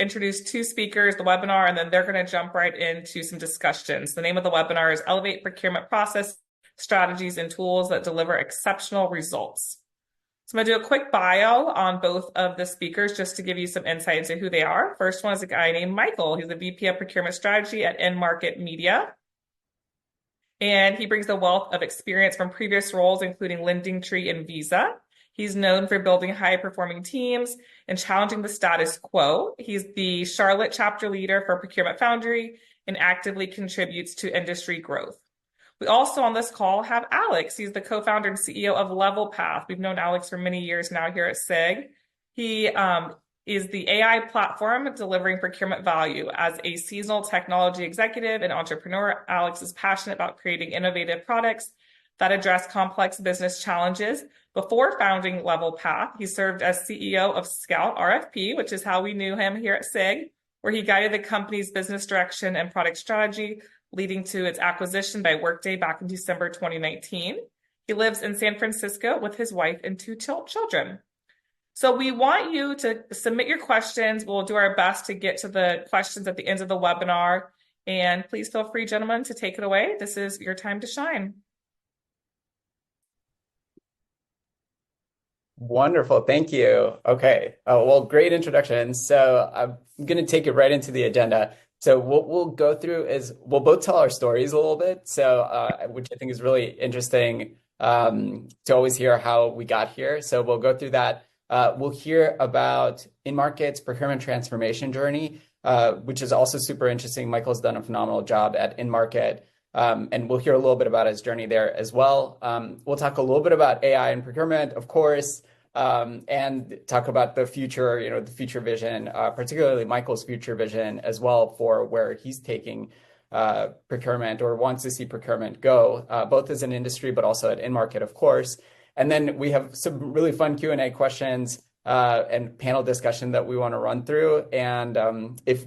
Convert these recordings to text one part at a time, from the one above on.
introduce two speakers, the webinar, and then they're going to jump right into some discussions. The name of the webinar is Elevate Procurement Process, Strategies and Tools that Deliver Exceptional Results. So I'm going to do a quick bio on both of the speakers just to give you some insight into who they are. First one is a guy named Michael. He's the VP of Procurement Strategy at InMarket Media. And he brings a wealth of experience from previous roles, including LendingTree and Visa. He's known for building high-performing teams and challenging the status quo. He's the Charlotte chapter leader for Procurement Foundry and actively contributes to industry growth. We also on this call have Alex. He's the co-founder and CEO of Levelpath. We've known Alex for many years now here at SIG. He is the AI platform delivering procurement value. As a seasonal technology executive and entrepreneur, Alex is passionate about creating innovative products that address complex business challenges. Before founding Levelpath, he served as CEO of Scout RFP, which is how we knew him here at SIG, where he guided the company's business direction and product strategy, leading to its acquisition by Workday back in December 2019. He lives in San Francisco with his wife and two children. So we want you to submit your questions. We'll do our best to get to the questions at the end of the webinar. And please feel free, gentlemen, to take it away. This is your time to shine. Wonderful. Thank you. Okay. Well, great introduction. So I'm going to take it right into the agenda. So what we'll go through is we'll both tell our stories a little bit. So which I think is really interesting to always hear how we got here. So we'll go through that. We'll hear about InMarket's procurement transformation journey, which is also super interesting. Michael's done a phenomenal job at InMarket. And we'll hear a little bit about his journey there as well. We'll talk a little bit about AI and procurement, of course, and talk about the future, the future vision, particularly Michael's future vision as well for where he's taking procurement or wants to see procurement go, both as an industry, but also at InMarket, of course. And then we have some really fun Q&A questions and panel discussion that we want to run through. And if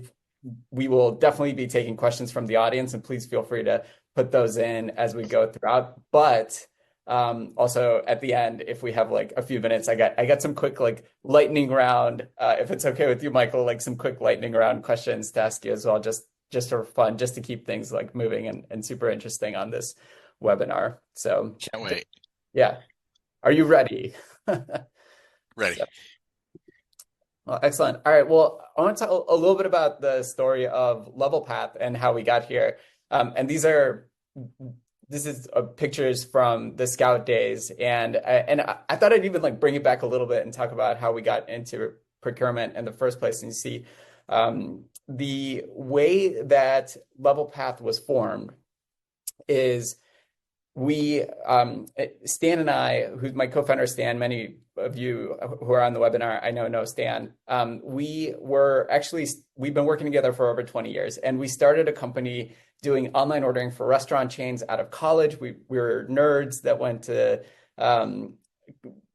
we will definitely be taking questions from the audience, and please feel free to put those in as we go throughout. But also at the end, if we have like a few minutes, I got some quick like lightning round, if it's okay with you, Michael, like some quick lightning round questions to ask you as well, just for fun, just to keep things like moving and super interesting on this webinar. So can't wait. Yeah. Are you ready? Ready. So, well, excellent. All right. Well, I want to talk a little bit about the story of Levelpath and how we got here. And this is pictures from the Scout days. And I thought I'd even like bring it back a little bit and talk about how we got into procurement in the first place. And you see the way that Levelpath was formed is Stan and I, who's my co-founder, Stan, many of you who are on the webinar, I know Stan. We've been working together for over 20 years, and we started a company doing online ordering for restaurant chains out of college. We were nerds that went to a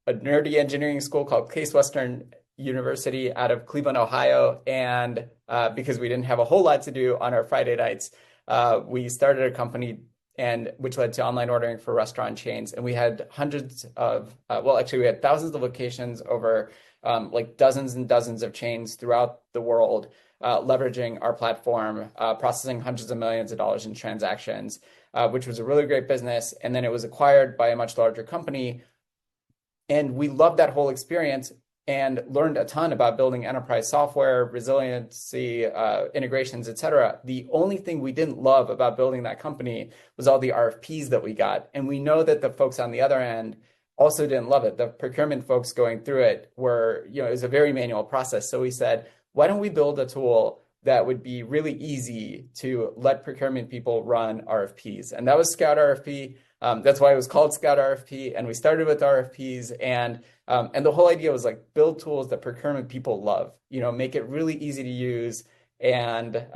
nerdy engineering school called Case Western University out of Cleveland, Ohio. And because we didn't have a whole lot to do on our Friday nights, we started a company which led to online ordering for restaurant chains. And we had thousands of locations over like dozens and dozens of chains throughout the world, leveraging our platform, processing hundreds of millions of dollars in transactions, which was a really great business. And then it was acquired by a much larger company. And we loved that whole experience and learned a ton about building enterprise software, resiliency, integrations, et cetera. The only thing we didn't love about building that company was all the RFPs that we got. And we know that the folks on the other end also didn't love it. The procurement folks going through it it was a very manual process. So we said, why don't we build a tool that would be really easy to let procurement people run RFPs? And that was Scout RFP. That's why it was called Scout RFP. And we started with RFPs, and the whole idea was like build tools that procurement people love, make it really easy to use. And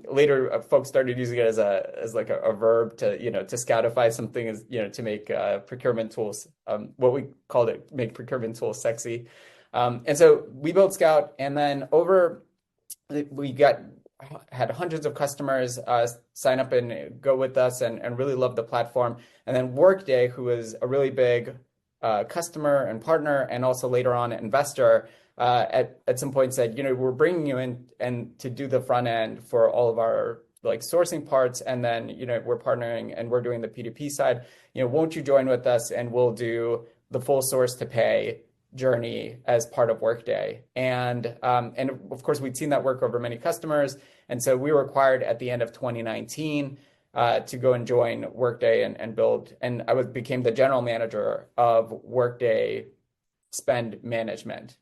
later folks started using it as a verb to scoutify something, as to make procurement tools, what we called it, make procurement tools sexy. And so we built Scout, and then we had hundreds of customers sign up and go with us and really love the platform. And then Workday, who was a really big customer and partner, and also later on investor, at some point said, we're bringing you in and to do the front end for all of our like sourcing parts, and then we're partnering and we're doing the P2P side. Won't you join with us and we'll do the full source to pay journey as part of Workday? And of course we'd seen that work over many customers, and so we were acquired at the end of 2019 to go and join Workday and build. And I became the general manager of Workday Spend Management.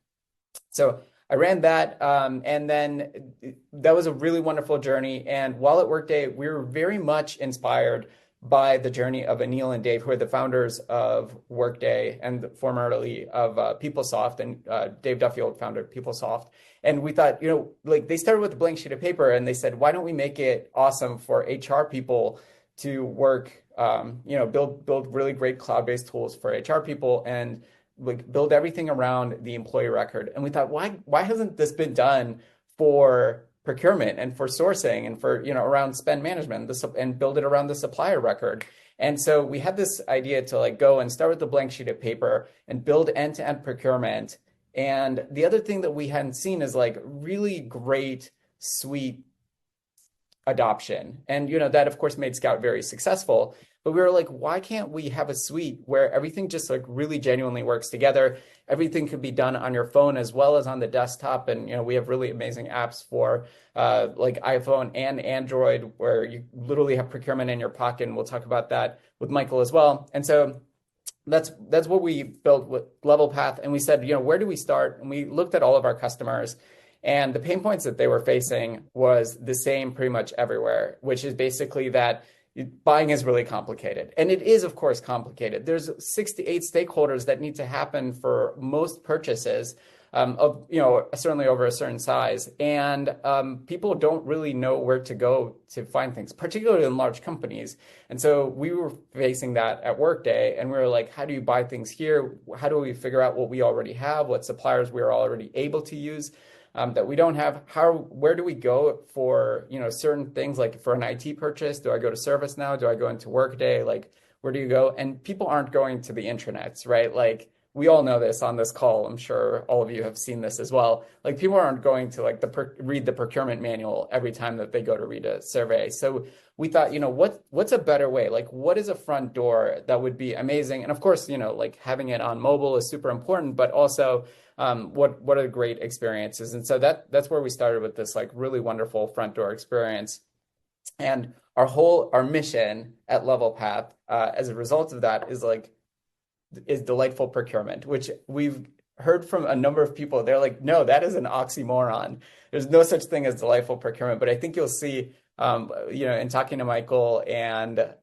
So I ran that, and then that was a really wonderful journey. And while at Workday, we were very much inspired by the journey of Anil and Dave, who are the founders of Workday and formerly of PeopleSoft, and Dave Duffield founded PeopleSoft. And we thought, like they started with a blank sheet of paper, and they said, why don't we make it awesome for HR people to work, build really great cloud-based tools for HR people, and like build everything around the employee record. And we thought, why hasn't this been done for procurement and for sourcing and for around spend management, and build it around the supplier record? And so we had this idea to like go and start with the blank sheet of paper and build end-to-end procurement. And the other thing that we hadn't seen is like really great suite adoption. And that of course made Scout very successful. But we were like, why can't we have a suite where everything just like really genuinely works together? Everything could be done on your phone as well as on the desktop. And we have really amazing apps for like iPhone and Android, where you literally have procurement in your pocket. And we'll talk about that with Michael as well. And so that's what we built with Levelpath. And we said, where do we start? And we looked at all of our customers, and the pain points that they were facing was the same pretty much everywhere, which is basically that buying is really complicated. And it is, of course, complicated. There's 6 to 8 stakeholders that need to happen for most purchases, of certainly over a certain size. And people don't really know where to go to find things, particularly in large companies. And so we were facing that at Workday, and we were like, how do you buy things here? How do we figure out what we already have, what suppliers we are already able to use that we don't have? Where do we go for certain things? Like for an IT purchase, do I go to ServiceNow? Do I go into Workday? Like, where do you go? And people aren't going to the intranets, right? Like, we all know this on this call. I'm sure all of you have seen this as well. Like, people aren't going to like read the procurement manual every time that they go to read a survey. So we thought, what's a better way? Like, what is a front door that would be amazing? And of course, like having it on mobile is super important, but also what are great experiences? And so that's where we started with this like really wonderful front door experience. And our mission at Levelpath, as a result of that, is delightful procurement, which we've heard from a number of people. They're like, no, that is an oxymoron. There's no such thing as delightful procurement. But I think you'll see, in talking to Michael and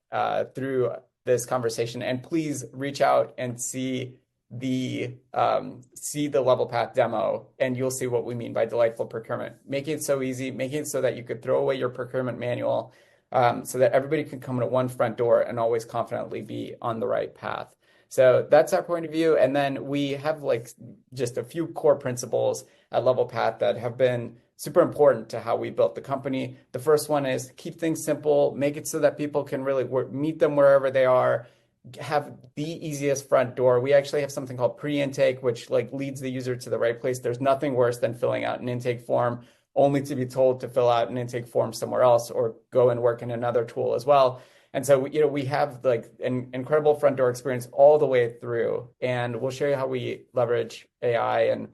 through this conversation, and please reach out and see the Levelpath demo, and you'll see what we mean by delightful procurement. Making it so easy, making it so that you could throw away your procurement manual, so that everybody can come to one front door and always confidently be on the right path. So that's our point of view. And then we have like just a few core principles at Levelpath that have been super important to how we built the company. The first one is keep things simple, make it so that people can really meet them wherever they are, have the easiest front door. We actually have something called pre-intake, which like leads the user to the right place. There's nothing worse than filling out an intake form only to be told to fill out an intake form somewhere else or go and work in another tool as well. And so, we have like an incredible front door experience all the way through, and we'll show you how we leverage AI, and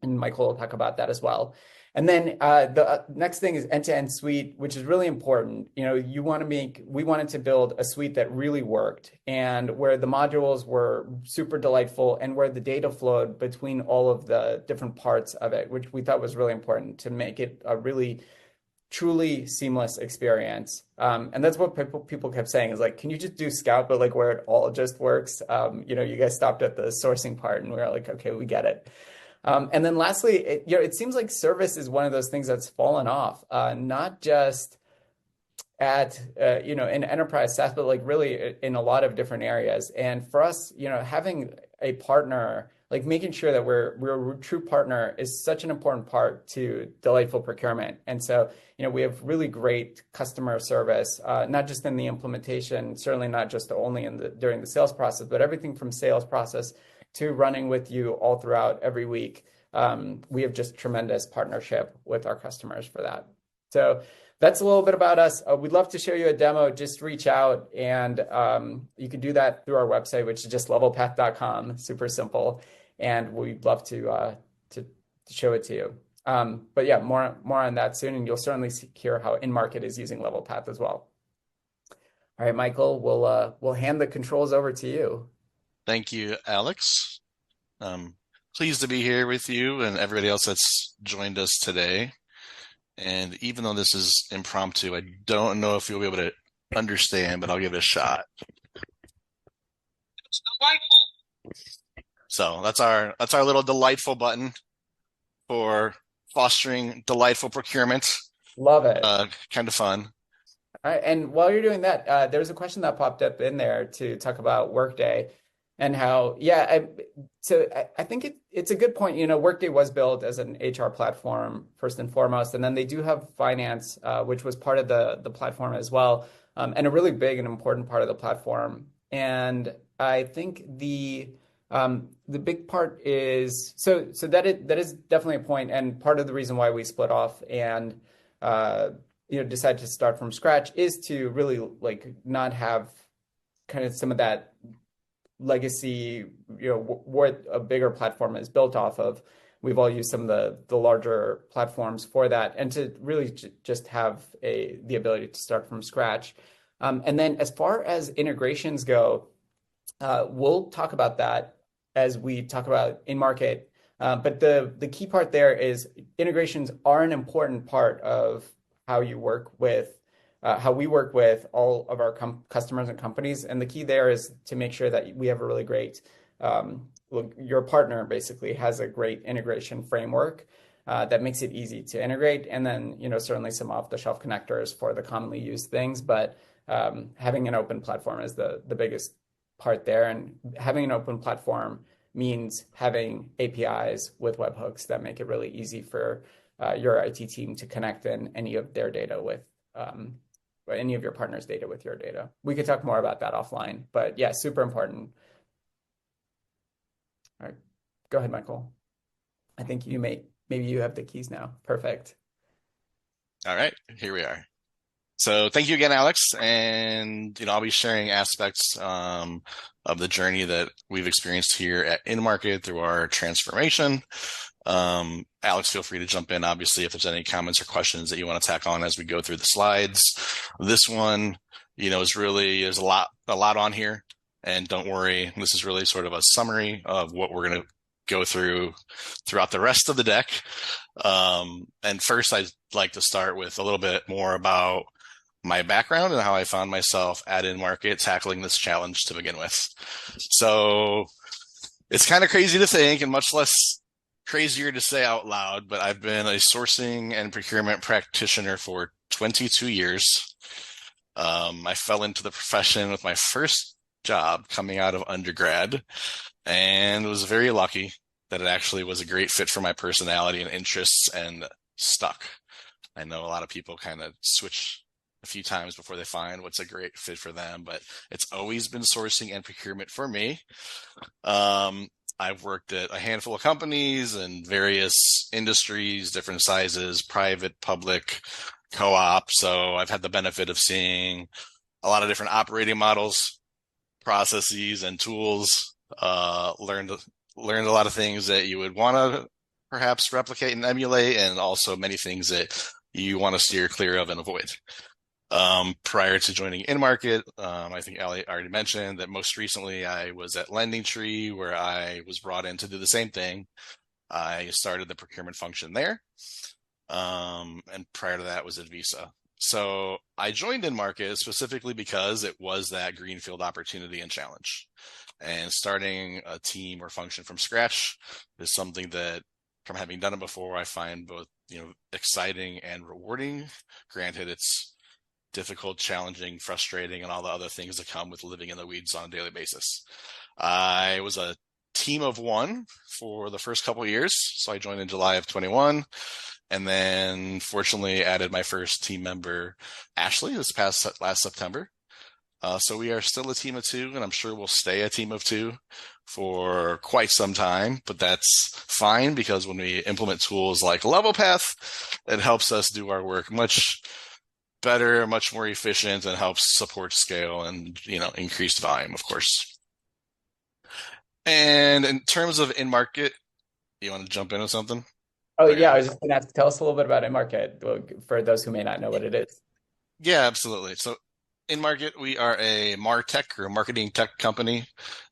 Michael will talk about that as well. And then the next thing is end-to-end suite, which is really important. We wanted to build a suite that really worked, and where the modules were super delightful, and where the data flowed between all of the different parts of it, which we thought was really important to make it a really truly seamless experience. And that's what people kept saying is like, can you just do Scout, but like where it all just works? You guys stopped at the sourcing part, and we were like, okay, we get it. And then lastly, it seems like service is one of those things that's fallen off, not just at, in enterprise SaaS, but like really in a lot of different areas. And for us, having a partner, like making sure that we're a true partner is such an important part to delightful procurement. And so, we have really great customer service, not just in the implementation, certainly not just only during the sales process, but everything from sales process to running with you all throughout every week. we have just tremendous partnership with our customers for that. So that's a little bit about us. We'd love to show you a demo. Just reach out, and you can do that through our website, which is just levelpath.com. Super simple, and we'd love to show it to you. But yeah, more on that soon, and you'll certainly hear how InMarket is using Levelpath as well. All right, Michael, we'll hand the controls over to you. Thank you, Alex. Pleased to be here with you and everybody else that's joined us today. And even though this is impromptu, I don't know if you'll be able to understand, but I'll give it a shot. It's delightful. So that's our little delightful button for fostering delightful procurement. Love it. Kind of fun. All right, and while you're doing that, there's a question that popped up in there to talk about Workday and how, I think it's a good point. Workday was built as an HR platform first and foremost, and then they do have finance, which was part of the platform as well, and a really big and important part of the platform. And I think the big part is that is definitely a point, and part of the reason why we split off and decide to start from scratch is to really not have kind of some of that legacy, what a bigger platform is built off of. We've all used some of the larger platforms for that, and to really just have the ability to start from scratch. And then as far as integrations go, we'll talk about that as we talk about InMarket. But the key part there is integrations are an important part of how we work with all of our customers and companies. And the key there is to make sure that we have a really great, your partner basically has a great integration framework that makes it easy to integrate. And then, certainly some off-the-shelf connectors for the commonly used things. But having an open platform is the biggest part there. And having an open platform means having APIs with webhooks that make it really easy for your IT team to connect in any of their data with any of your partners' data with your data. We could talk more about that offline, but yeah, super important. All right, go ahead, Michael. I think maybe you have the keys now. Perfect. All right, here we are. So thank you again, Alex. And, I'll be sharing aspects of the journey that we've experienced here at InMarket through our transformation. Alex, feel free to jump in, obviously, if there's any comments or questions that you want to tack on as we go through the slides. This one, is really, there's a lot on here. And don't worry, this is really sort of a summary of what we're going to go throughout the rest of the deck. And first, I'd like to start with a little bit more about my background and how I found myself at InMarket tackling this challenge to begin with. So it's kind of crazy to think, and much less crazier to say out loud, but I've been a sourcing and procurement practitioner for 22 years. I fell into the profession with my first job coming out of undergrad, and was very lucky that it actually was a great fit for my personality and interests, and stuck. I know a lot of people kind of switch a few times before they find what's a great fit for them, but it's always been sourcing and procurement for me. I've worked at a handful of companies in various industries, different sizes, private, public, co-op. So I've had the benefit of seeing a lot of different operating models, processes, and tools. Learned a lot of things that you would want to perhaps replicate and emulate, and also many things that you want to steer clear of and avoid. Prior to joining InMarket, I think Ali already mentioned that most recently I was at LendingTree, where I was brought in to do the same thing. I started the procurement function there, and prior to that was at Visa. So I joined InMarket specifically because it was that greenfield opportunity and challenge. And starting a team or function from scratch is something that, from having done it before, I find both exciting and rewarding. Granted, it's difficult, challenging, frustrating, and all the other things that come with living in the weeds on a daily basis. I was a team of one for the first couple of years. So I joined in July of 21, and then fortunately added my first team member, Ashley, last September. So we are still a team of two, and I'm sure we'll stay a team of two for quite some time, but that's fine because when we implement tools like Levelpath, it helps us do our work much better, much more efficient, and helps support scale and, increased volume, of course. And in terms of InMarket, you want to jump into something? Oh, yeah, I was just going to ask, tell us a little bit about InMarket for those who may not know what it is. Yeah, absolutely. So InMarket, we are a MarTech or marketing tech company,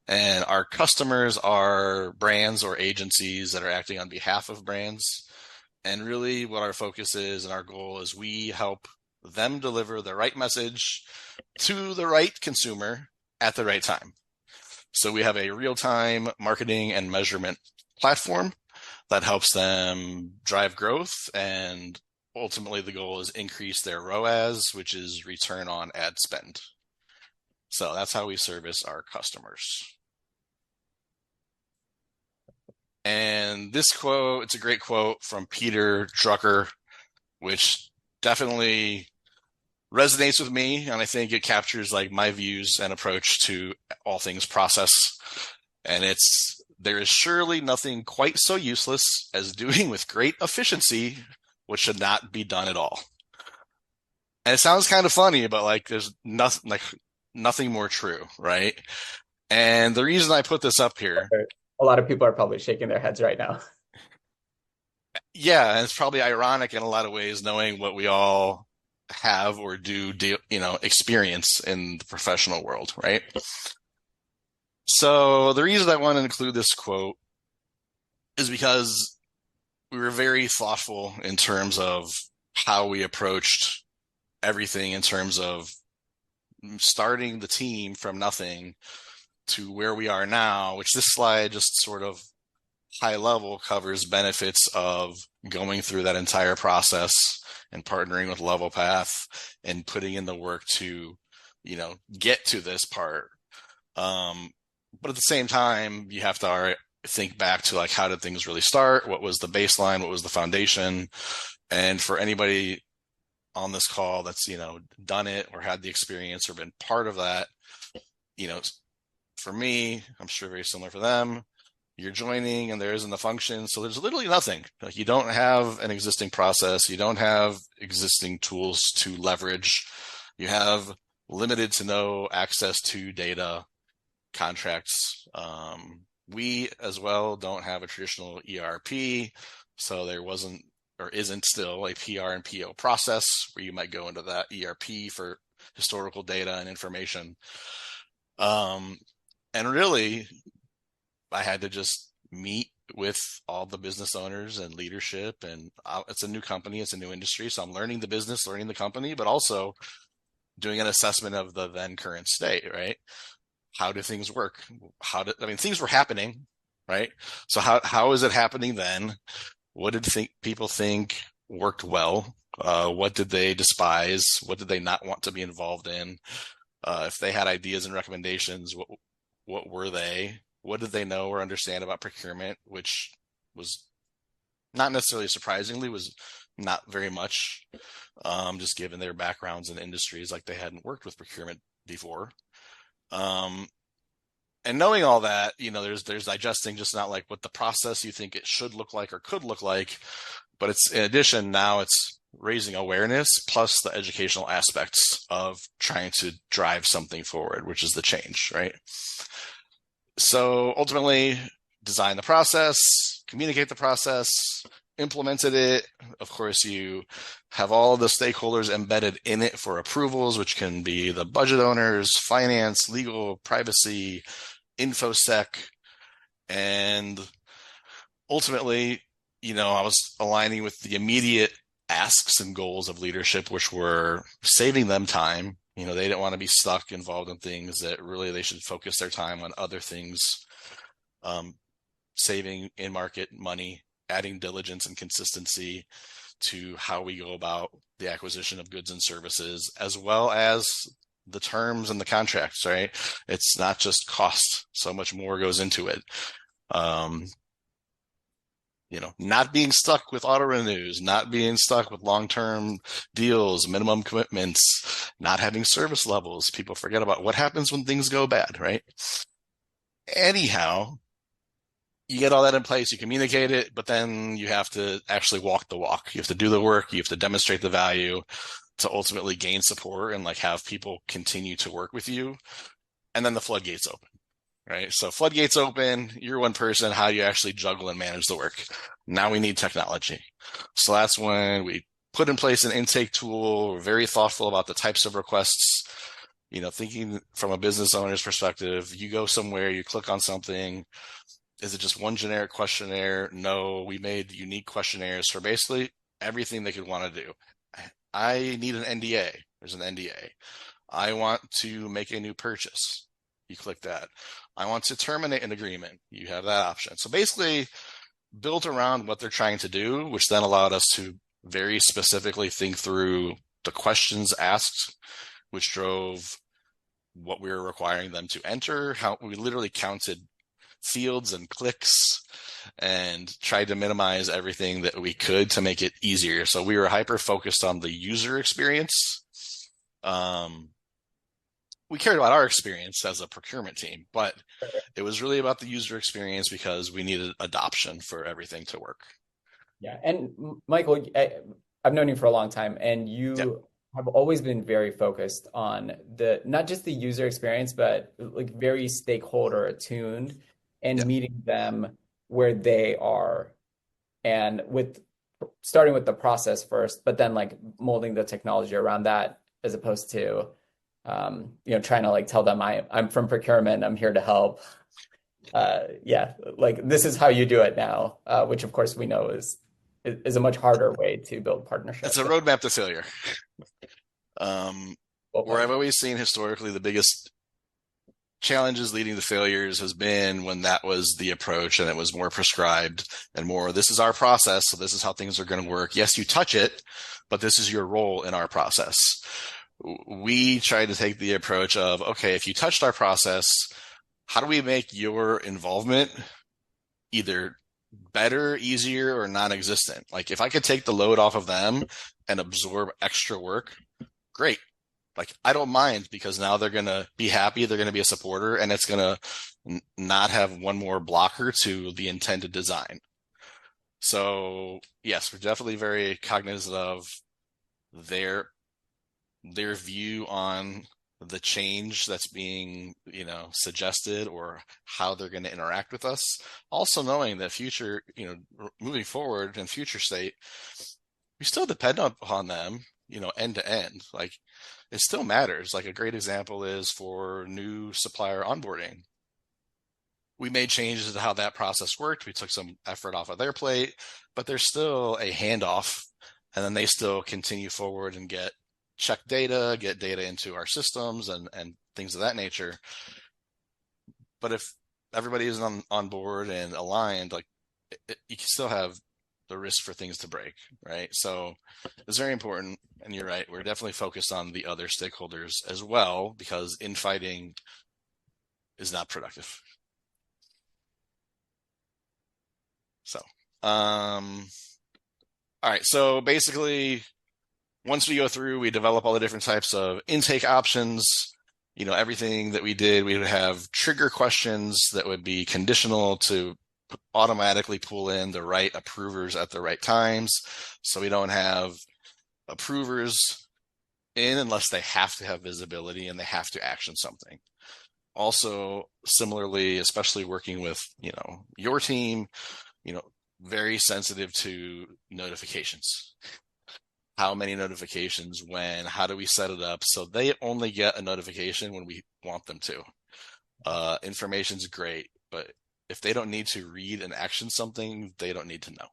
and our customers are brands or agencies that are acting on behalf of brands. And really what our focus is and our goal is we help them deliver the right message to the right consumer at the right time. So we have a real-time marketing and measurement platform that helps them drive growth, and ultimately the goal is increase their ROAS, which is return on ad spend. So that's how we service our customers. And this quote, it's a great quote from Peter Drucker, which definitely resonates with me, and I think it captures like my views and approach to all things process. And it's, there is surely nothing quite so useless as doing with great efficiency what should not be done at all. And it sounds kind of funny, but like there's nothing more true, right? And the reason I put this up here, a lot of people are probably shaking their heads right now. Yeah, and it's probably ironic in a lot of ways, knowing what we all have or do, experience in the professional world, right? So the reason I want to include this quote is because we were very thoughtful in terms of how we approached everything in terms of starting the team from nothing to where we are now, which this slide just sort of high level covers benefits of going through that entire process and partnering with Levelpath and putting in the work to, get to this part. But at the same time, you have to think back to like, how did things really start? What was the baseline? What was the foundation? And for anybody on this call that's, done it or had the experience or been part of that, for me, I'm sure very similar for them, you're joining and there isn't a function. So there's literally nothing. Like, you don't have an existing process. You don't have existing tools to leverage. You have limited to no access to data, contracts. We as well don't have a traditional ERP. So there wasn't or isn't still a PR and PO process where you might go into that ERP for historical data and information. And really, I had to just meet with all the business owners and leadership, and it's a new company, it's a new industry. So I'm learning the business, learning the company, but also doing an assessment of the then current state, right? How do things work? Things were happening, right? So how is it happening then? What did people think worked well? What did they despise? What did they not want to be involved in? If they had ideas and recommendations, what were they? What did they know or understand about procurement, which was not necessarily surprisingly, was not very much, just given their backgrounds in industries like they hadn't worked with procurement before. And knowing all that, there's digesting just not like what the process you think it should look like or could look like, but it's in addition, now it's raising awareness plus the educational aspects of trying to drive something forward, which is the change, right? So ultimately, design the process, communicate the process, implemented it. Of course, you have all the stakeholders embedded in it for approvals, which can be the budget owners, finance, legal, privacy, InfoSec. And ultimately, I was aligning with the immediate asks and goals of leadership, which were saving them time. They didn't want to be stuck involved in things that really they should focus their time on other things, saving InMarket money, adding diligence and consistency to how we go about the acquisition of goods and services, as well as the terms and the contracts, right? It's not just cost. So much more goes into it. Not being stuck with auto renews, not being stuck with long-term deals, minimum commitments, not having service levels. People forget about what happens when things go bad, right? Anyhow, you get all that in place, you communicate it, but then you have to actually walk the walk. You have to do the work, you have to demonstrate the value to ultimately gain support and like have people continue to work with you. And then the floodgates open, right? So floodgates open, you're one person, how do you actually juggle and manage the work? Now we need technology. So that's when we put in place an intake tool. We're very thoughtful about the types of requests, thinking from a business owner's perspective. You go somewhere, you click on something. Is it just one generic questionnaire? No, we made unique questionnaires for basically everything they could want to do. I need an NDA. There's an NDA. I want to make a new purchase. You click that. I want to terminate an agreement. You have that option. So basically built around what they're trying to do, which then allowed us to very specifically think through the questions asked, which drove what we were requiring them to enter. How we literally counted fields and clicks and tried to minimize everything that we could to make it easier. So we were hyper focused on the user experience. We cared about our experience as a procurement team, but it was really about the user experience because we needed adoption for everything to work. Yeah. And Michael, I've known you for a long time, and you have always been very focused on not just the user experience, but like very stakeholder attuned and meeting them where they are, and starting with the process first, but then like molding the technology around that, as opposed to trying to like tell them I'm from procurement, I'm here to help. Like this is how you do it now, which of course we know is a much harder way to build partnerships. It's a roadmap to failure. Where I've always seen historically the biggest challenges leading to failures has been when that was the approach and it was more prescribed and more, this is our process, so this is how things are going to work. Yes, you touch it, but this is your role in our process. We tried to take the approach of, okay, if you touched our process, how do we make your involvement either better, easier, or non-existent? Like if I could take the load off of them and absorb extra work, great. Like I don't mind, because now they're going to be happy, they're going to be a supporter, and it's going to not have one more blocker to the intended design. So yes, we're definitely very cognizant of their view on the change that's being, suggested, or how they're going to interact with us. Also knowing that future, moving forward in future state, we still depend upon them, end to end. Like it still matters. Like a great example is for new supplier onboarding. We made changes to how that process worked. We took some effort off of their plate, but there's still a handoff, and then they still continue forward and get data into our systems and things of that nature. But if everybody is on board and aligned, like you can still have the risk for things to break, right? So it's very important. And you're right, we're definitely focused on the other stakeholders as well, because infighting is not productive. So, all right. So basically, once we go through, we develop all the different types of intake options. Everything that we did, we would have trigger questions that would be conditional to automatically pull in the right approvers at the right times. So we don't have approvers in unless they have to have visibility and they have to action something. Also, similarly, especially working with, your team, very sensitive to notifications. How many notifications, when, how do we set it up so they only get a notification when we want them to? Information's great, but if they don't need to read and action something, they don't need to know.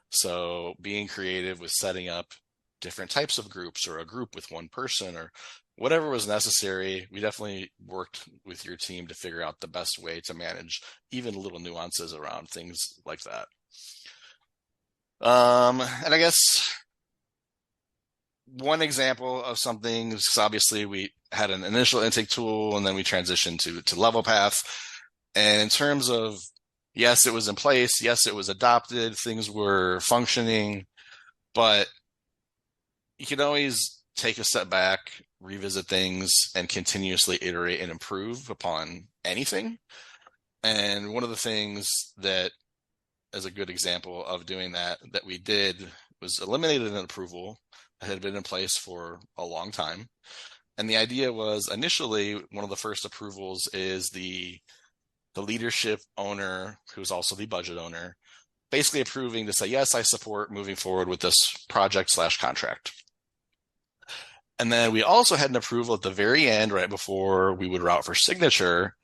So being creative with setting up different types of groups, or a group with one person, or whatever was necessary, we definitely worked with your team to figure out the best way to manage even little nuances around things like that. And I guess one example of something is obviously we had an initial intake tool and then we transitioned to Levelpath. And in terms of, yes, it was in place, yes, it was adopted, things were functioning, but you can always take a step back, revisit things, and continuously iterate and improve upon anything. And one of the things that, as a good example of doing that we did, was eliminated an approval that had been in place for a long time. And the idea was, initially, one of the first approvals is the leadership owner, who's also the budget owner, basically approving to say, yes, I support moving forward with this project/contract. And then we also had an approval at the very end, right before we would route for signature,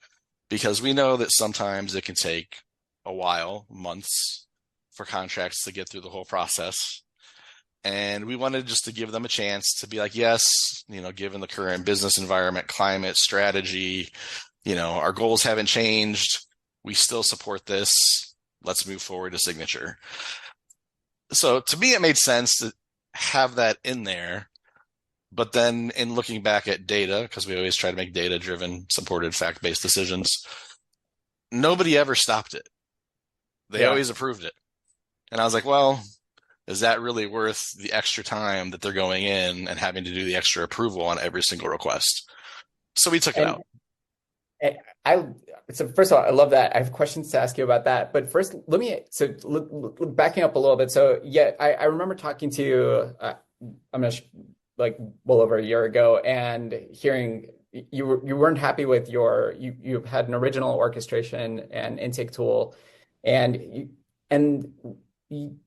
because we know that sometimes it can take a while, months, for contracts to get through the whole process. And we wanted just to give them a chance to be like, yes, given the current business environment, climate, strategy, our goals haven't changed. We still support this. Let's move forward to signature. So to me, it made sense to have that in there. But then in looking back at data, because we always try to make data-driven, supported, fact-based decisions, nobody ever stopped it. They always approved it. And I was like, well, is that really worth the extra time that they're going in and having to do the extra approval on every single request? So we took it out. So first of all, I love that. I have questions to ask you about that. But first, backing up a little bit. So yeah, I remember talking to you, I'm not sure, like well over a year ago, and hearing you weren't happy with you had an original orchestration and intake tool, and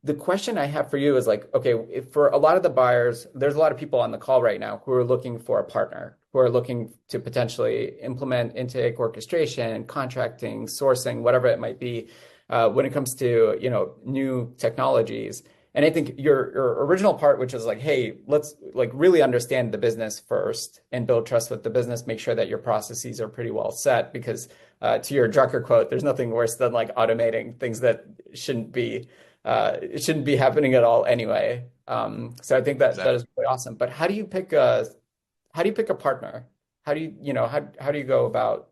the question I have for you is like, okay, for a lot of the buyers, there's a lot of people on the call right now who are looking for a partner, who are looking to potentially implement intake, orchestration, contracting, sourcing, whatever it might be, when it comes to new technologies. And I think your original part, which is like, hey, let's like really understand the business first and build trust with the business, make sure that your processes are pretty well set, because to your Drucker quote, there's nothing worse than like automating things that shouldn't be happening at all anyway. So I think that that is really awesome. But how do you pick a partner? How do you go about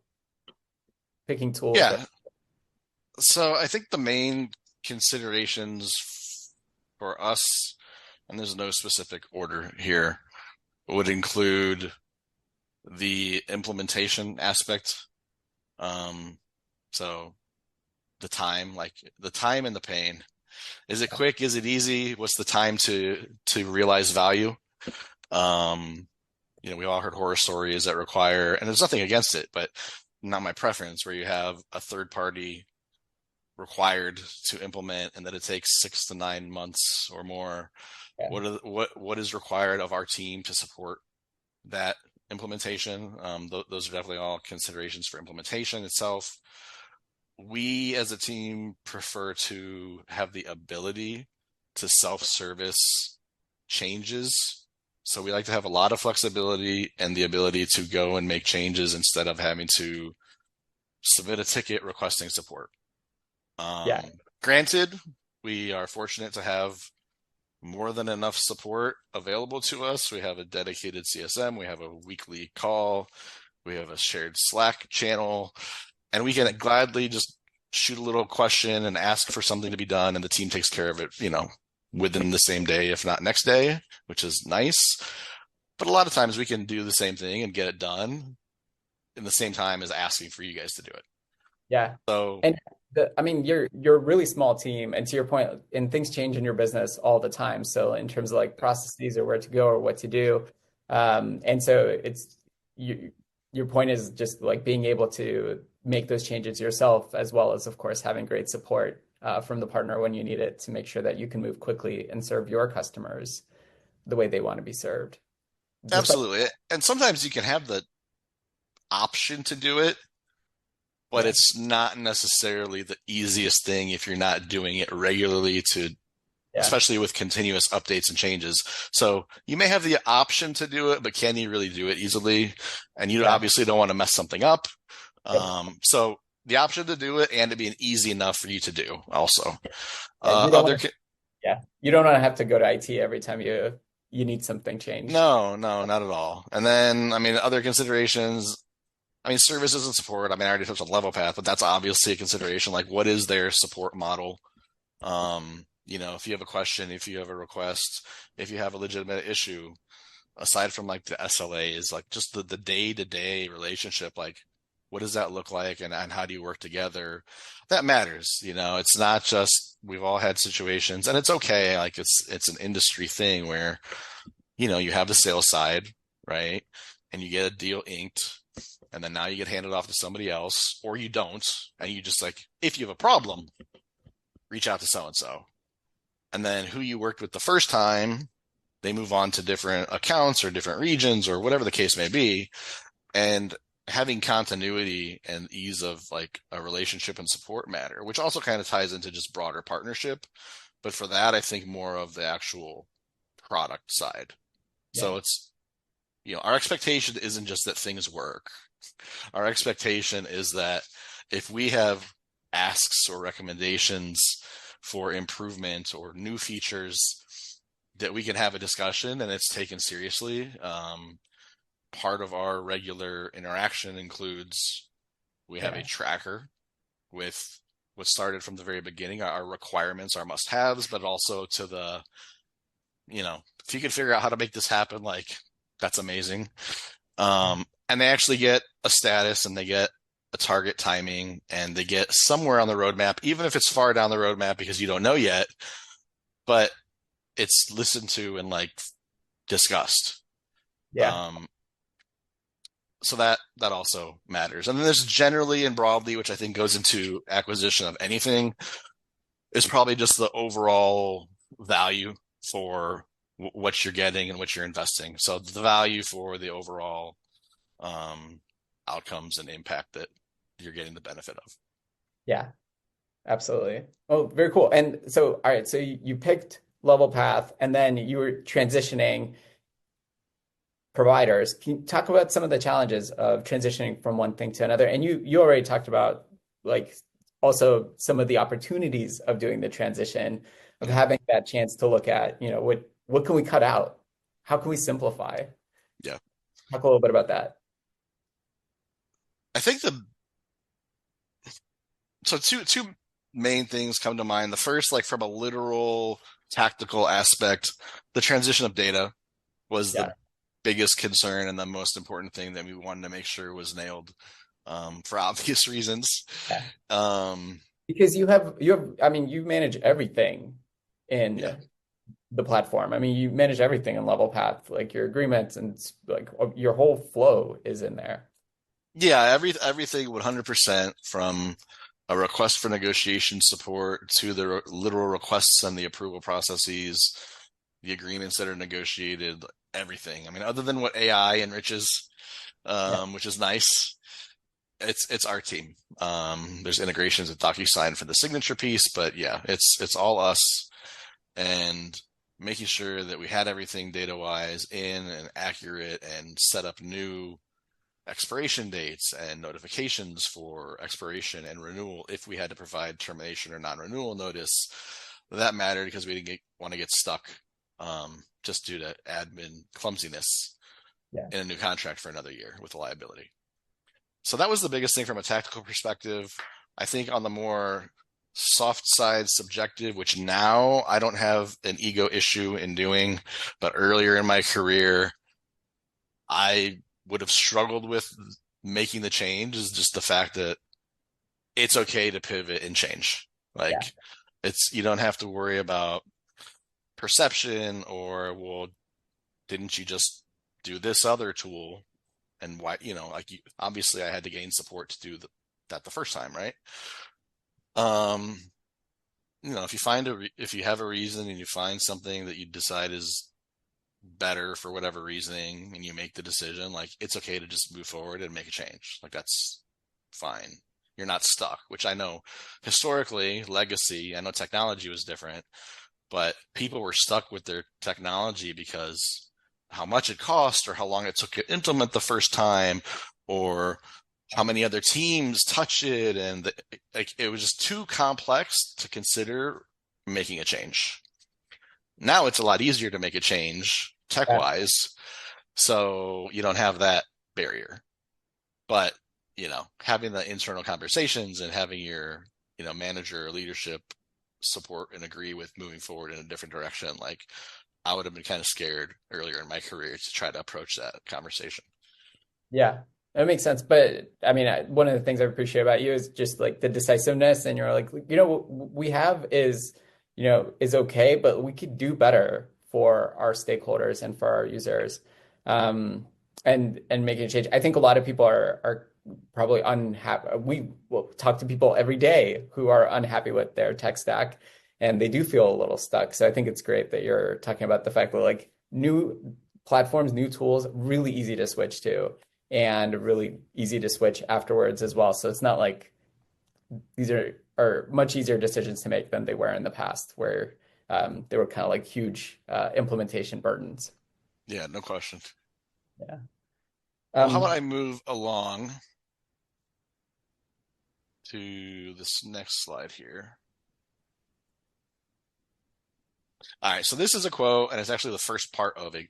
picking tools? Yeah. So I think the main considerations for us, and there's no specific order here, would include the implementation aspect. So the time and the pain. Is it quick? Is it easy? What's the time to realize value? We all heard horror stories that require, and there's nothing against it, but not my preference, where you have a third party required to implement and that it takes 6 to 9 months or more. Yeah. What is required of our team to support that implementation? Those are definitely all considerations for implementation itself. We as a team prefer to have the ability to self-service changes. So we like to have a lot of flexibility and the ability to go and make changes instead of having to submit a ticket requesting support. Granted, we are fortunate to have more than enough support available to us. We have a dedicated CSM, we have a weekly call, we have a shared Slack channel, and we can gladly just shoot a little question and ask for something to be done, and the team takes care of it, within the same day, if not next day, which is nice. But a lot of times we can do the same thing and get it done in the same time as asking for you guys to do it. Yeah. So, and you're a really small team, and to your point, and things change in your business all the time. So in terms of like processes or where to go or what to do, and so your point is just like being able to make those changes yourself, as well as, of course, having great support from the partner when you need it to make sure that you can move quickly and serve your customers the way they want to be served. Absolutely. And sometimes you can have the option to do it, but it's not necessarily the easiest thing if you're not doing it regularly especially with continuous updates and changes. So you may have the option to do it, but can you really do it easily? And you obviously don't want to mess something up. So the option to do it and it being easy enough for you to do also. You don't want to have to go to IT every time you need something changed. No, not at all. And then, other considerations, services and support. I already touched on Levelpath, but that's obviously a consideration. Like, what is their support model? If you have a question, if you have a request, if you have a legitimate issue, aside from like the SLAs, like just the day-to-day relationship, like what does that look like, and how do you work together? That matters. It's not just, we've all had situations, and it's okay. Like it's an industry thing where, you have the sales side, right? And you get a deal inked, and then now you get handed off to somebody else, or you don't. And you just like, if you have a problem, reach out to so-and-so. And then who you worked with the first time, they move on to different accounts or different regions or whatever the case may be. And having continuity and ease of like a relationship and support matter, which also kind of ties into just broader partnership. But for that, I think more of the actual product side. Yeah. So it's, our expectation isn't just that things work. Our expectation is that if we have asks or recommendations for improvement or new features, that we can have a discussion and it's taken seriously. Part of our regular interaction includes, we have a tracker with what started from the very beginning, our requirements, our must-haves, but also to the, if you can figure out how to make this happen, like that's amazing. And they actually get a status and they get a target timing and they get somewhere on the roadmap, even if it's far down the roadmap because you don't know yet, but it's listened to and like discussed. Yeah. So that also matters. And then there's generally and broadly, which I think goes into acquisition of anything, is probably just the overall value for what you're getting and what you're investing. So the value for the overall outcomes and impact that you're getting the benefit of. Yeah, absolutely. Oh, very cool. And so, all right, so you picked Levelpath and then you were transitioning providers. Can you talk about some of the challenges of transitioning from one thing to another? And you already talked about like also some of the opportunities of doing the transition, of having that chance to look at, what can we cut out? How can we simplify? Yeah. Talk a little bit about that. I think two main things come to mind. The first, like from a literal tactical aspect, the transition of data was the biggest concern and the most important thing that we wanted to make sure was nailed, for obvious reasons. Yeah. Because you manage everything in the platform. I mean, you manage everything in Levelpath, like your agreements and like your whole flow is in there. Yeah, everything 100%, from a request for negotiation support to the literal requests and the approval processes, the agreements that are negotiated, everything. I mean, other than what AI enriches, which is nice, it's our team. There's integrations with DocuSign for the signature piece, but yeah, it's all us, and making sure that we had everything data-wise in and accurate, and set up new expiration dates and notifications for expiration and renewal if we had to provide termination or non-renewal notice. That mattered because we didn't want to get stuck just due to admin clumsiness in a new contract for another year with a liability. So that was the biggest thing from a tactical perspective. I think on the more soft side, subjective, which now I don't have an ego issue in doing, but earlier in my career, I would have struggled with making the change, is just the fact that it's okay to pivot and change. Like you don't have to worry about perception or, well, didn't you just do this other tool? And why, obviously I had to gain support to do that the first time, right? If you have a reason and you find something that you decide is better for whatever reasoning, and you make the decision, like it's okay to just move forward and make a change. Like that's fine. You're not stuck, which I know historically, legacy, I know technology was different, but people were stuck with their technology because how much it cost or how long it took to implement the first time, or how many other teams touch it. And it was just too complex to consider making a change. Now it's a lot easier to make a change tech-wise, so you don't have that barrier. But, having the internal conversations and having your, manager or leadership support and agree with moving forward in a different direction, like I would have been kind of scared earlier in my career to try to approach that conversation. Yeah. That makes sense. But I mean, one of the things I appreciate about you is just like the decisiveness. And you're like, what we have is, is okay, but we could do better for our stakeholders and for our users. And making a change. I think a lot of people are probably unhappy. We will talk to people every day who are unhappy with their tech stack, and they do feel a little stuck. So I think it's great that you're talking about the fact that like new platforms, new tools, really easy to switch to, and really easy to switch afterwards as well. So it's not like these are much easier decisions to make than they were in the past, where they were kind of like huge implementation burdens. Yeah, no question. Yeah. Well, how about I move along to this next slide here? All right, so this is a quote, and it's actually the first part of a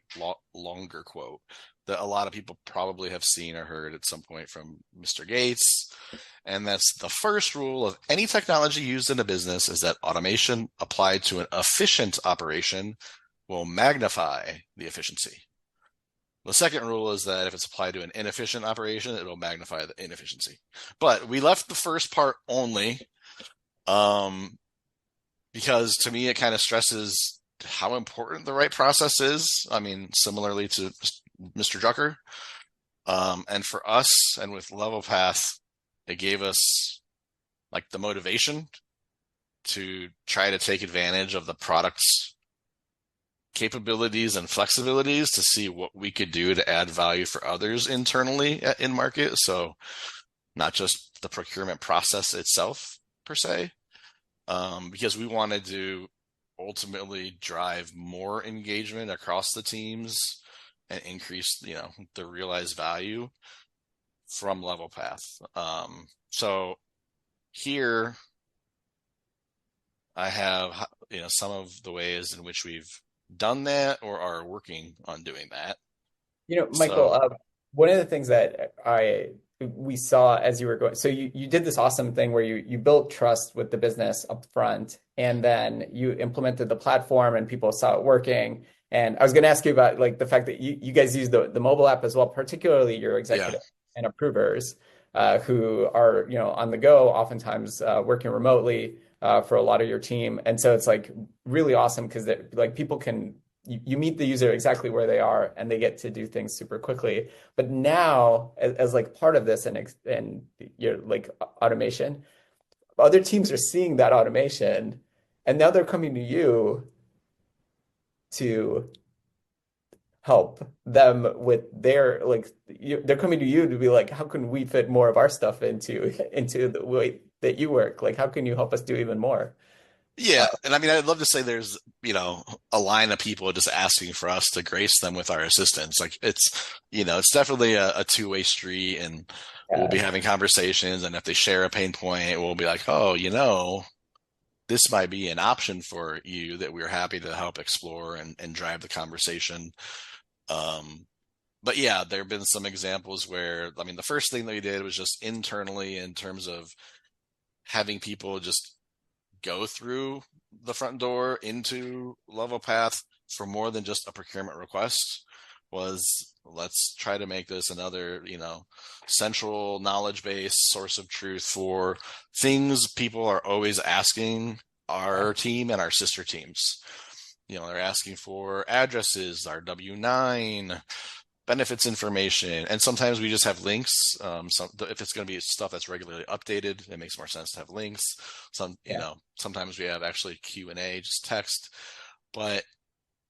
longer quote that a lot of people probably have seen or heard at some point from Mr. Gates. And that's: the first rule of any technology used in a business is that automation applied to an efficient operation will magnify the efficiency. The second rule is that if it's applied to an inefficient operation, it'll magnify the inefficiency. But we left the first part only because to me, it kind of stresses how important the right process is. I mean, similarly to Mr. Drucker. And for us and with Levelpath, it gave us like the motivation to try to take advantage of the product's capabilities and flexibilities to see what we could do to add value for others internally at InMarket. So not just the procurement process itself per se, because we wanted to ultimately drive more engagement across the teams and increase, the realized value from Levelpath. So here I have, some of the ways in which we've done that or are working on doing that. Michael, one of the things that we saw as you were going, so you did this awesome thing where you built trust with the business up front, and then you implemented the platform and people saw it working. And I was going to ask you about like the fact that you guys use the mobile app as well, particularly your executive and approvers who are, on the go, oftentimes working remotely for a lot of your team. And so it's like really awesome because like people can, you meet the user exactly where they are and they get to do things super quickly. But now as like part of this and your like automation, other teams are seeing that automation and now they're coming to you to help them with their they're coming to you to be like, how can we fit more of our stuff into the way that you work? Like, how can you help us do even more? Yeah. And I mean, I'd love to say there's, a line of people just asking for us to grace them with our assistance. Like it's definitely a two-way street, and we'll be having conversations. And if they share a pain point, we'll be like, oh, this might be an option for you that we're happy to help explore and drive the conversation. But yeah, there have been some examples where, I mean, the first thing that we did was just internally in terms of having people just go through the front door into Levelpath for more than just a procurement request. Was let's try to make this another, central knowledge base source of truth for things people are always asking our team and our sister teams. They're asking for addresses, our W-9, benefits information, and sometimes we just have links. If it's going to be stuff that's regularly updated, it makes more sense to have links. Sometimes we have actually Q&A, just text. But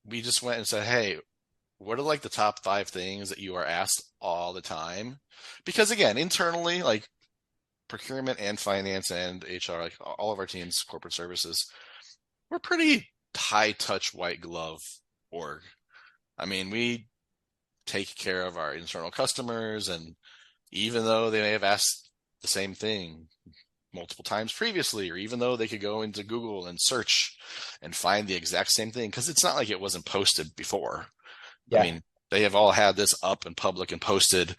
we just went and said, hey, what are like the top 5 things that you are asked all the time? Because again, internally, like procurement and finance and HR, like all of our teams, corporate services, we're pretty high touch, white glove org. I mean, we take care of our internal customers, and even though they may have asked the same thing multiple times previously, or even though they could go into Google and search and find the exact same thing, because it's not like it wasn't posted before. I mean, they have all had this up and public and posted.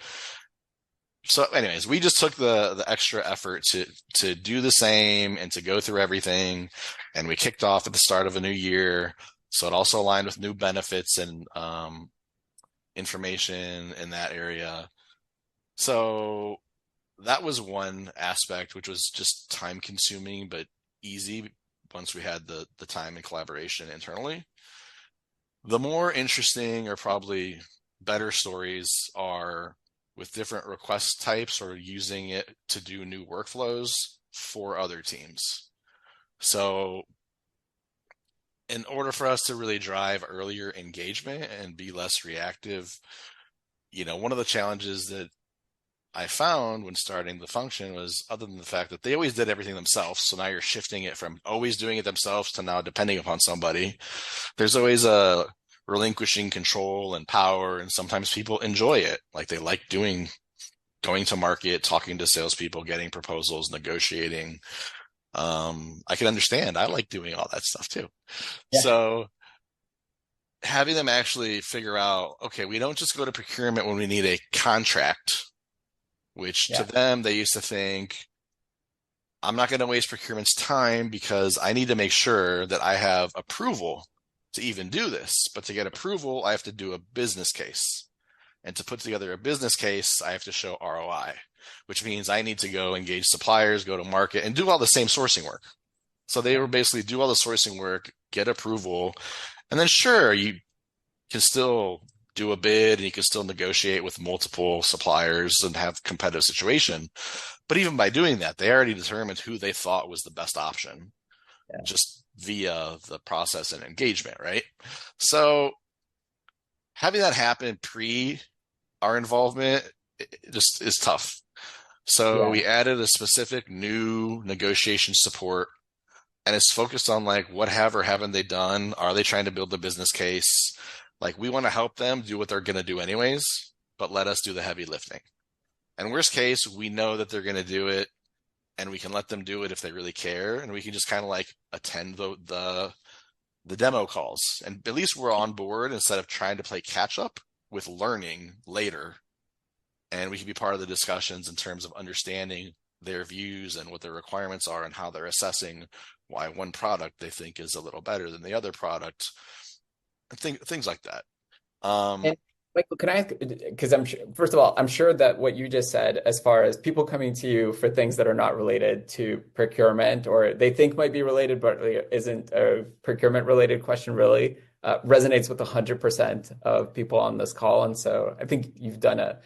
So anyways, we just took the extra effort to do the same and to go through everything. And we kicked off at the start of a new year. So it also aligned with new benefits and information in that area. So that was one aspect, which was just time consuming, but easy once we had the time and collaboration internally. The more interesting or probably better stories are with different request types or using it to do new workflows for other teams. So in order for us to really drive earlier engagement and be less reactive, one of the challenges that I found when starting the function was, other than the fact that they always did everything themselves, so now you're shifting it from always doing it themselves to now depending upon somebody. There's always a relinquishing control and power, and sometimes people enjoy it. Like they like going to market, talking to salespeople, getting proposals, negotiating. I can understand. I like doing all that stuff too. Yeah. So having them actually figure out, okay, we don't just go to procurement when we need a contract, which to them, they used to think, I'm not going to waste procurement's time because I need to make sure that I have approval to even do this. But to get approval, I have to do a business case. And to put together a business case, I have to show ROI, which means I need to go engage suppliers, go to market, and do all the same sourcing work. So they were basically do all the sourcing work, get approval, and then sure, you can still do a bid and you can still negotiate with multiple suppliers and have competitive situation. But even by doing that, they already determined who they thought was the best option just via the process and engagement, right? So having that happen pre our involvement just is tough. So we added a specific new negotiation support, and it's focused on like, what have or haven't they done? Are they trying to build the business case? Like, we want to help them do what they're going to do anyways, but let us do the heavy lifting. And worst case, we know that they're going to do it, and we can let them do it if they really care, and we can just kind of like attend the demo calls, and at least we're on board instead of trying to play catch up with learning later. And we can be part of the discussions in terms of understanding their views and what their requirements are and how they're assessing why one product they think is a little better than the other product. Things like that. And Michael, can I ask, because first of all, I'm sure that what you just said, as far as people coming to you for things that are not related to procurement or they think might be related, but isn't a procurement related question really, resonates with 100% of people on this call. And so I think you've done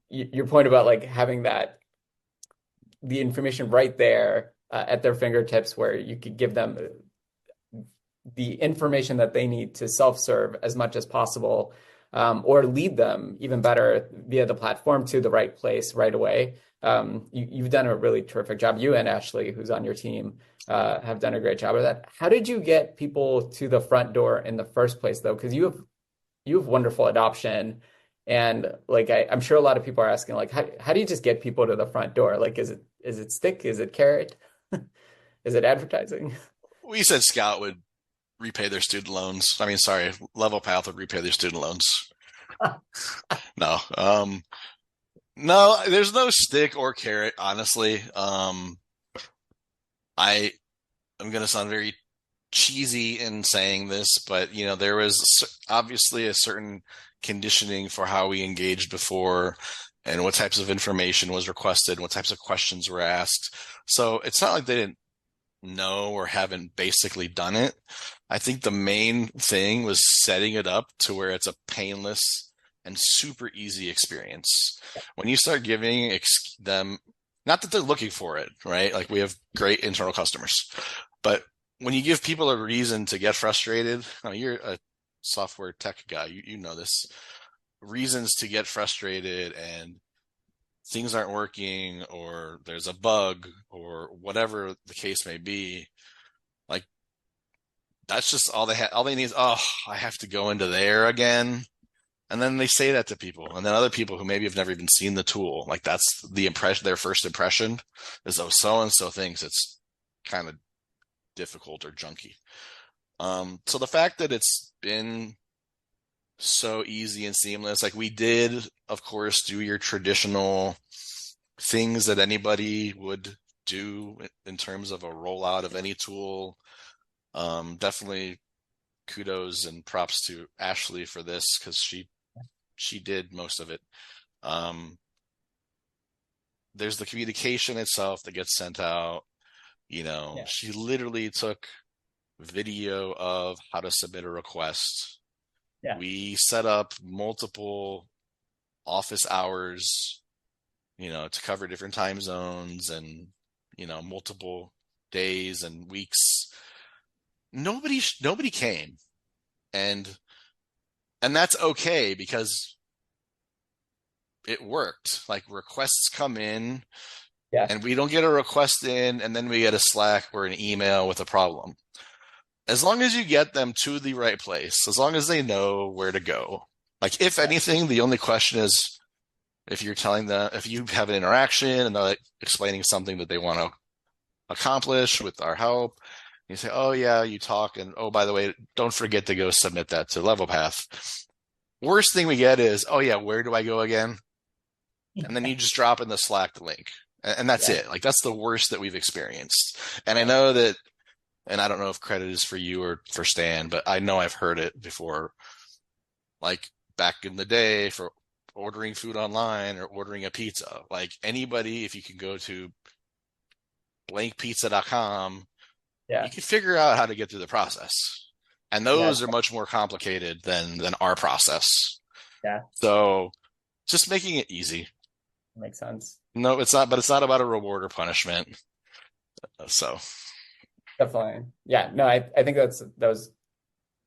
your point about like having the information right there at their fingertips where you could give them the information that they need to self-serve as much as possible, or lead them even better via the platform to the right place right away. You've done a really terrific job. You and Ashley, who's on your team, have done a great job of that. How did you get people to the front door in the first place, though? Because you have wonderful adoption, and like I'm sure a lot of people are asking, like, how do you just get people to the front door? Like, is it stick? Is it carrot? Is it advertising? We said Scout would repay their student loans. I mean, sorry, Levelpath would repay their student loans. No, no, there's no stick or carrot, honestly. I'm going to sound very cheesy in saying this, but there was obviously a certain conditioning for how we engaged before and what types of information was requested, what types of questions were asked. So it's not like they didn't know or haven't basically done it. I think the main thing was setting it up to where it's a painless and super easy experience. When you start giving them, not that they're looking for it, right? Like, we have great internal customers, but when you give people a reason to get frustrated, you're a software tech guy, you know this, reasons to get frustrated and things aren't working or there's a bug or whatever the case may be, like, that's just all they need is, oh, I have to go into there again. And then they say that to people, and then other people who maybe have never even seen the tool, like, that's the impression, their first impression is, oh, so and so thinks it's kind of difficult or junky. So the fact that it's been so easy and seamless, like, we did, of course, do your traditional things that anybody would do in terms of a rollout of any tool. Definitely kudos and props to Ashley for this, because she did most of it. Um, there's the communication itself that gets sent out. Yeah. She literally took video of how to submit a request. Yeah. We set up multiple office hours, to cover different time zones and, multiple days and weeks. Nobody came. And that's okay because it worked. Like requests come in Yeah. and we don't get a request in and then we get a Slack or an email with a problem. As long as you get them to the right place, as long as they know where to go. Like if anything, the only question is if you're telling them, if you have an interaction and they're like explaining something that they want to accomplish with our help, you say, oh yeah, you talk, and oh, by the way, don't forget to go submit that to Levelpath. Worst thing we get is, oh yeah, where do I go again? And then you just drop in the Slack link. And that's it. Like that's the worst that we've experienced. And I know that, and I don't know if credit is for you or for Stan, but I know I've heard it before. Like back in the day for ordering food online or ordering a pizza, like anybody, if you can go to blankpizza.com, you can figure out how to get through the process. And those are much more complicated than our process. Yeah. So just making it easy. Makes sense. No, it's not, but it's not about a reward or punishment. So definitely. Yeah. No, I think that was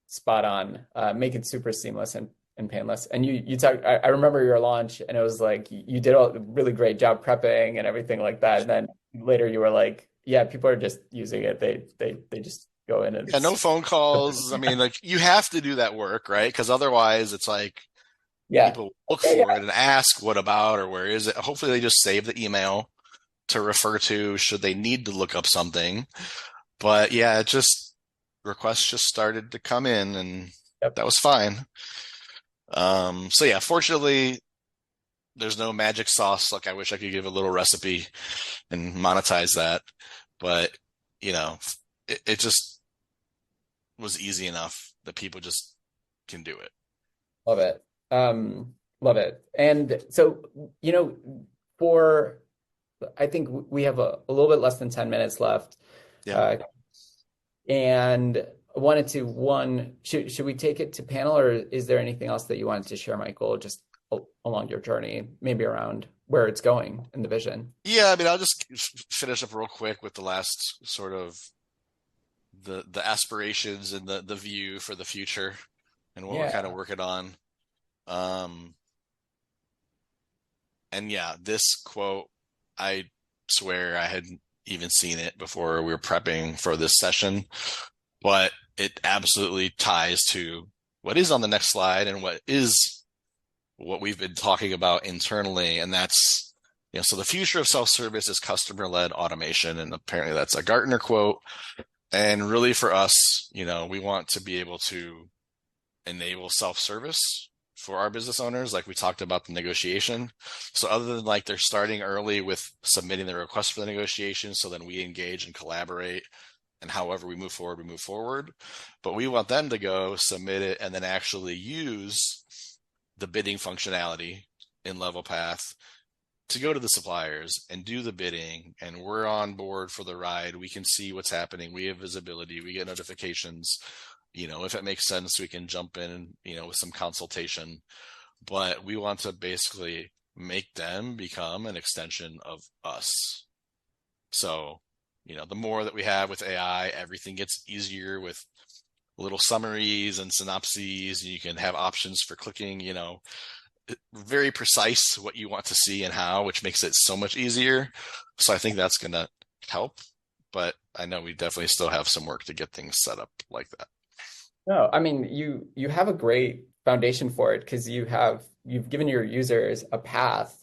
spot on. Make it super seamless and painless. And you talk, I remember your launch and it was like you did a really great job prepping and everything like that. And then later you were like, yeah, people are just using it. They just go in and no phone calls. I mean, like you have to do that work, right? Because otherwise it's like people look for it and ask what about or where is it. Hopefully they just save the email to refer to should they need to look up something. But yeah, requests just started to come in and that was fine. So yeah, fortunately there's no magic sauce. Like I wish I could give a little recipe and monetize that, but it just was easy enough that people just can do it. Love it. Love it. And so, I think we have a little bit less than 10 minutes left. Yeah. And I wanted to, should we take it to panel or is there anything else that you wanted to share, Michael, just along your journey, maybe around where it's going in the vision? Yeah, I mean, I'll just finish up real quick with the last sort of the aspirations and the view for the future and what we're kind of working on. And yeah, this quote, I swear I hadn't even seen it before we were prepping for this session, but it absolutely ties to what is on the next slide and what we've been talking about internally. And that's, so the future of self-service is customer-led automation. And apparently that's a Gartner quote. And really for us, we want to be able to enable self-service for our business owners, like we talked about the negotiation. So other than like they're starting early with submitting the request for the negotiation, so then we engage and collaborate, and however we move forward, we move forward. But we want them to go submit it and then actually use the bidding functionality in Levelpath to go to the suppliers and do the bidding, and we're on board for the ride. We can see what's happening. We have visibility. We get notifications. If it makes sense, we can jump in, with some consultation. But we want to basically make them become an extension of us. So, the more that we have with AI, everything gets easier with little summaries and synopses. You can have options for clicking, very precise what you want to see and how, which makes it so much easier. So I think that's going to help. But I know we definitely still have some work to get things set up like that. No, I mean, you have a great foundation for it because you've given your users a path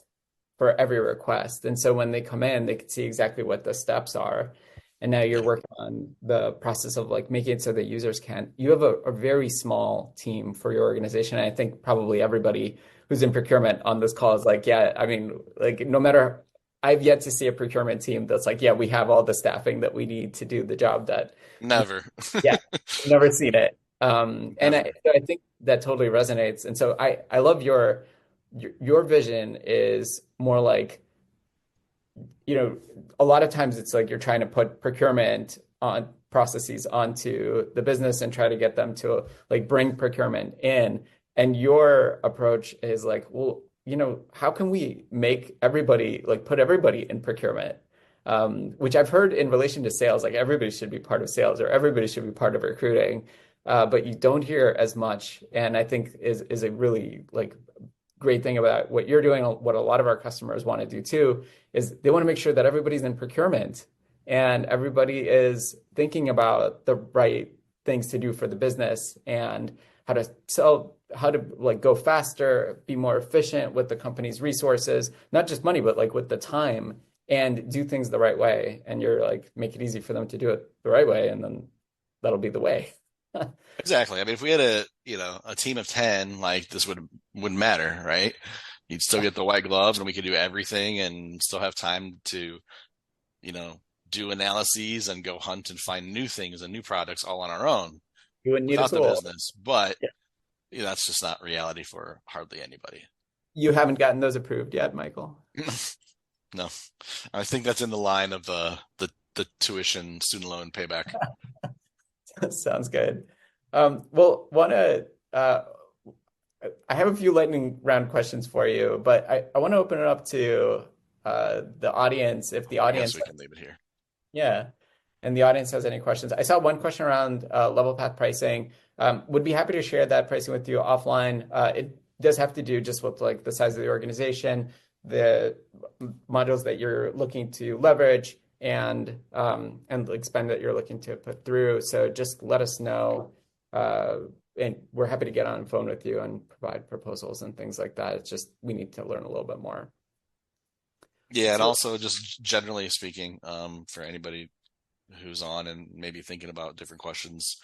for every request. And so when they come in, they can see exactly what the steps are. And now you're working on the process of like making it so that users you have a very small team for your organization. And I think probably everybody who's in procurement on this call is like, yeah, I mean, like no matter, I've yet to see a procurement team that's like, yeah, we have all the staffing that we need to do the job that. Never. Yeah, never seen it. And I think that totally resonates. And so I love your your vision is more like, a lot of times it's like you're trying to put procurement on processes onto the business and try to get them to like bring procurement in. And your approach is like, well, how can we make everybody like put everybody in procurement? Which I've heard in relation to sales, like everybody should be part of sales or everybody should be part of recruiting, but you don't hear as much. And I think is a really like great thing about what you're doing, what a lot of our customers want to do too, is they want to make sure that everybody's in procurement and everybody is thinking about the right things to do for the business and how to sell, how to like go faster, be more efficient with the company's resources, not just money, but like with the time and do things the right way. And you're like, make it easy for them to do it the right way. And then that'll be the way. Exactly. I mean, if we had a team of 10, like this wouldn't matter, right? You'd still get the white gloves and we could do everything and still have time to, do analyses and go hunt and find new things and new products all on our own You wouldn't need a without the tool. business. But Yeah. that's just not reality for hardly anybody. You haven't gotten those approved yet, Michael. No, I think that's in the line of the tuition student loan payback. Sounds good. Well, I have a few lightning round questions for you, but I want to open it up to the audience. If the I audience, guess we can leave it here. yeah, and the audience has any questions. I saw one question around LevelPath pricing. Would be happy to share that pricing with you offline. It does have to do just with like the size of the organization, the modules that you're looking to leverage, and the spend that you're looking to put through. So just let us know, and we're happy to get on the phone with you and provide proposals and things like that. It's just we need to learn a little bit more. Yeah, and So also just generally speaking, for anybody who's on and maybe thinking about different questions,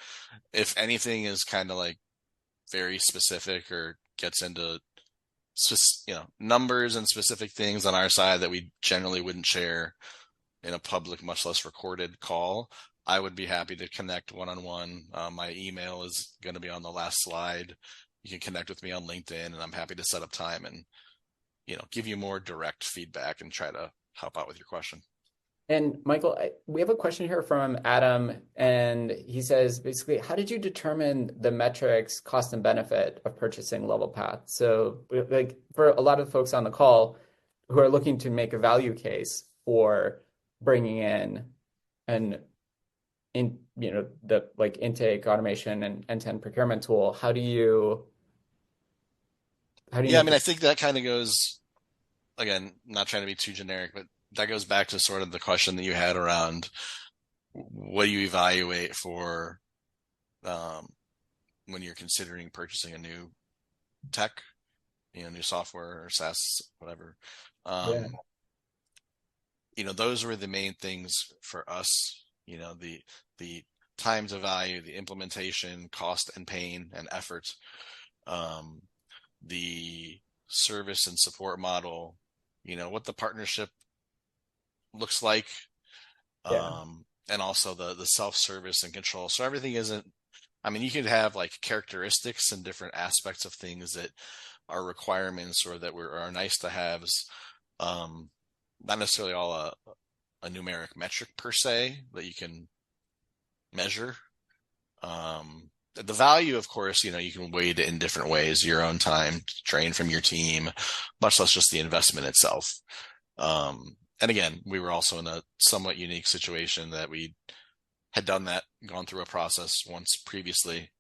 if anything is kind of like very specific or gets into numbers and specific things on our side that we generally wouldn't share in a public, much less recorded call, I would be happy to connect one-on-one. My email is going to be on the last slide. You can connect with me on LinkedIn, and I'm happy to set up time and give you more direct feedback and try to help out with your question. And Michael, we have a question here from Adam, and he says, basically, how did you determine the metrics, cost and benefit of purchasing LevelPath? So like for a lot of folks on the call who are looking to make a value case for bringing in the like intake automation and end-to-end procurement tool, how do you Yeah, I mean, I think that kind of goes, again, not trying to be too generic, but that goes back to sort of the question that you had around what do you evaluate for when you're considering purchasing a new tech, new software or SaaS, whatever. Those were the main things for us, the time to value, the implementation, cost and pain and effort, the service and support model, what the partnership looks like, and also the self-service and control. So everything isn't, you could have like characteristics and different aspects of things that are requirements or that are nice to haves, not necessarily all a numeric metric per se that you can measure. The value, of course, you can weight it in different ways, your own time drained from your team, much less just the investment itself. And again, we were also in a somewhat unique situation that we had gone through a process once previously.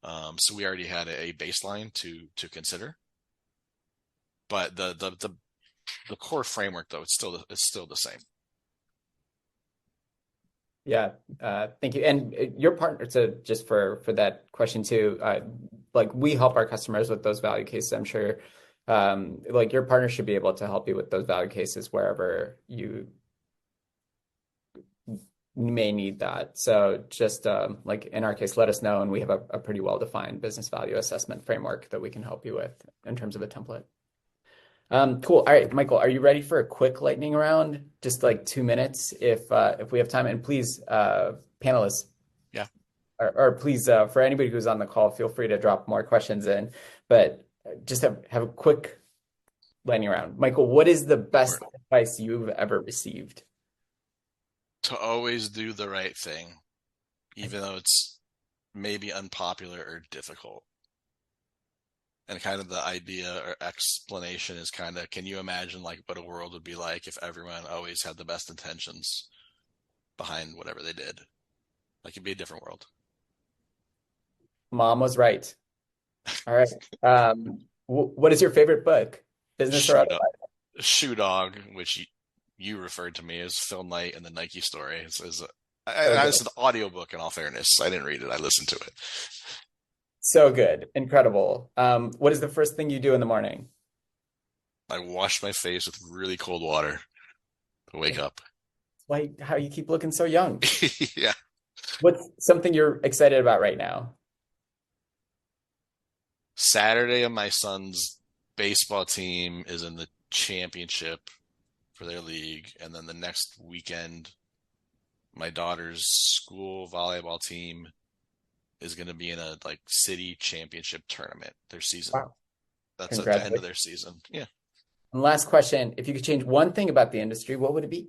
So we already had a baseline to consider. But the core framework, though, it's still the same. Yeah, thank you. And your partner, so just for that question too, like we help our customers with those value cases. I'm sure, like your partner should be able to help you with those value cases wherever you may need that. So just like in our case, let us know, and we have a pretty well-defined business value assessment framework that we can help you with in terms of a template. Cool. All right, Michael, are you ready for a quick lightning round? Just like 2 minutes if we have time. And please, panelists, yeah, or please, for anybody who's on the call, feel free to drop more questions in. But just have a quick lightning round. Michael, what is the best Sure. advice you've ever received? To always do the right thing, even though it's maybe unpopular or difficult. And kind of the idea or explanation is kind of, can you imagine like what a world would be like if everyone always had the best intentions behind whatever they did? Like it'd be a different world. Mom was right. All right. What is your favorite book? Business or Shoe otherwise? Dog, Shoe Dog, which you referred to me as Phil Knight in the Nike story. It's So an audiobook in all fairness. I didn't read it. I listened to it. So good. Incredible. What is the first thing you do in the morning? I wash my face with really cold water to wake up. Why, how you keep looking so young? Yeah. What's something you're excited about right now? Saturday, my son's baseball team is in the championship for their league. And then the next weekend, my daughter's school volleyball team is going to be in a like city championship tournament, their season. Wow. That's at the end of their season. Yeah. And last question, if you could change one thing about the industry, what would it be?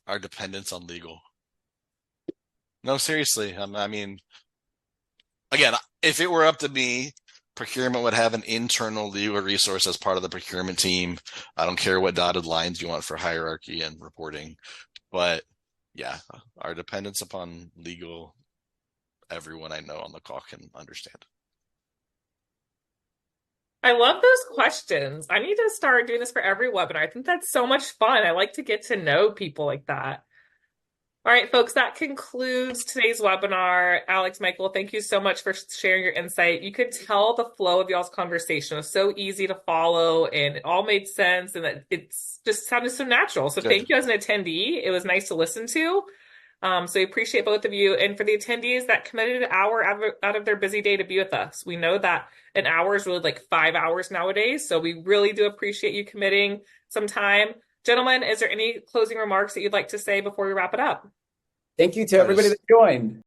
Our dependence on legal. No, seriously. I mean, again, if it were up to me, procurement would have an internal legal resource as part of the procurement team. I don't care what dotted lines you want for hierarchy and reporting. But yeah, our dependence upon legal, everyone I know on the call can understand. I love those questions. I need to start doing this for every webinar. I think that's so much fun. I like to get to know people like that. All right, folks, that concludes today's webinar. Alex, Michael, thank you so much for sharing your insight. You could tell the flow of y'all's conversation was so easy to follow and it all made sense and that it's just sounded so natural. So thank you as an attendee. It was nice to listen to. So we appreciate both of you. And for the attendees that committed an hour out of their busy day to be with us, we know that an hour is really like 5 hours nowadays. So we really do appreciate you committing some time. Gentlemen, is there any closing remarks that you'd like to say before we wrap it up? Thank you to everybody that joined.